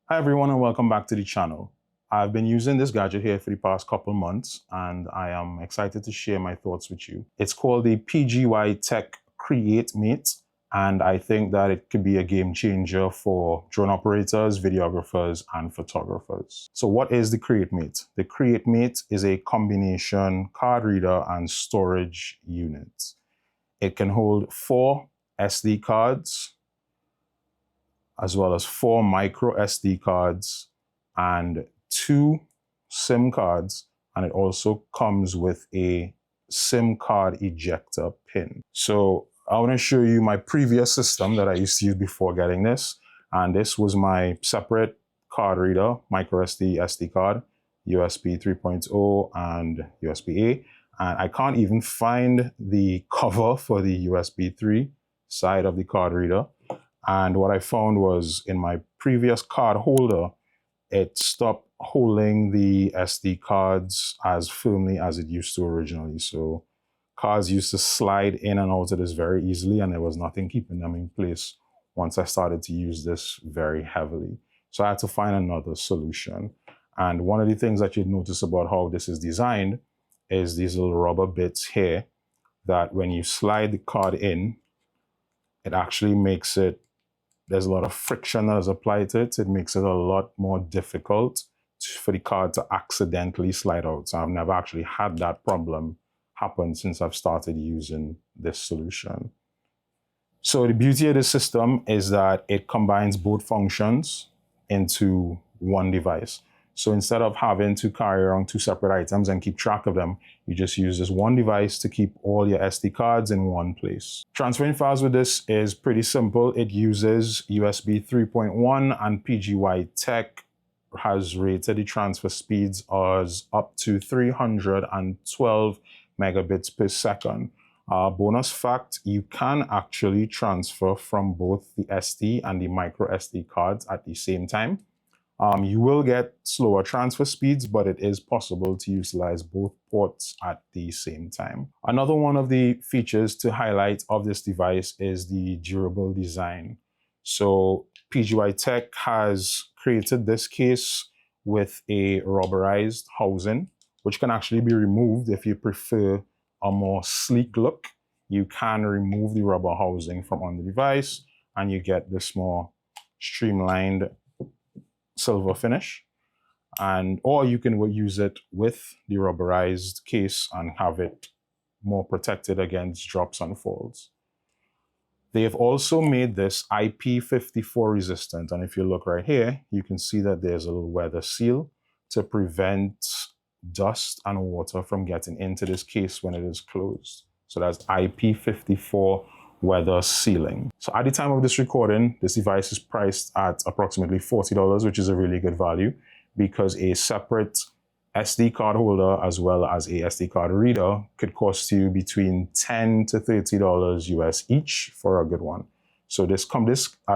Hi everyone and welcome back to the channel. I've been using this gadget here for the past couple months and I am excited to share my thoughts with you. It's called the PGYTECH CreateMate and I think that it could be a game changer for drone operators, videographers and photographers. So what is the CreateMate? The CreateMate is a combination card reader and storage unit. It can hold 4 SD cards, as well as 4 micro SD cards and 2 SIM cards. And it also comes with a SIM card ejector pin. So I want to show you my previous system that I used to use before getting this. And this was my separate card reader, micro SD card, USB 3.0 and USB-A. And I can't even find the cover for the USB 3 side of the card reader. And what I found was in my previous card holder, it stopped holding the SD cards as firmly as it used to originally. So cards used to slide in and out of this very easily and there was nothing keeping them in place once I started to use this very heavily. So I had to find another solution. And one of the things that you'd notice about how this is designed is these little rubber bits here that when you slide the card in, it actually makes it, there's a lot of friction that is applied to it. It makes it a lot more difficult for the card to accidentally slide out. So I've never actually had that problem happen since I've started using this solution. So the beauty of this system is that it combines both functions into one device. So instead of having to carry around 2 separate items and keep track of them, you just use this one device to keep all your SD cards in one place. Transferring files with this is pretty simple. It uses USB 3.1 and PGYTECH has rated the transfer speeds as up to 312 megabits per second. Bonus fact, you can actually transfer from both the SD and the micro SD cards at the same time. You will get slower transfer speeds, but it is possible to utilize both ports at the same time. Another one of the features to highlight of this device is the durable design. So PGYTECH has created this case with a rubberized housing, which can actually be removed if you prefer a more sleek look. You can remove the rubber housing from on the device and you get this more streamlined silver finish, or you can use it with the rubberized case and have it more protected against drops and falls. They have also made this IP54 resistant, and if you look right here, you can see that there's a little weather seal to prevent dust and water from getting into this case when it is closed. So that's IP54 weather sealing. So at the time of this recording, this device is priced at approximately $40, which is a really good value because a separate SD card holder as well as a SD card reader could cost you between $10 to $30 US each for a good one. So this at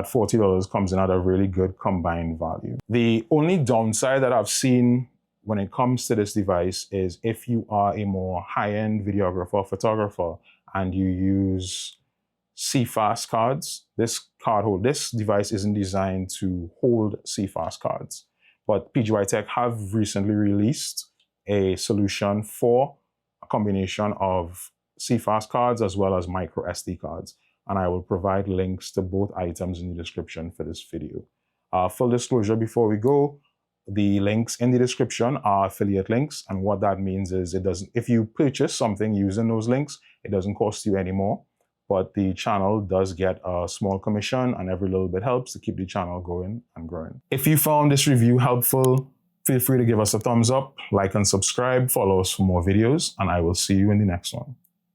$40 comes in at a really good combined value. The only downside that I've seen when it comes to this device is if you are a more high-end videographer, photographer, and you use CFast cards, this device isn't designed to hold CFast cards, but PGYTECH have recently released a solution for a combination of CFast cards as well as micro SD cards, and I will provide links to both items in the description for this video. Full disclosure before we go, the links in the description are affiliate links, and what that means is if you purchase something using those links, it doesn't cost you any more. But the channel does get a small commission and every little bit helps to keep the channel going and growing. If you found this review helpful, feel free to give us a thumbs up, like and subscribe, follow us for more videos, and I will see you in the next one.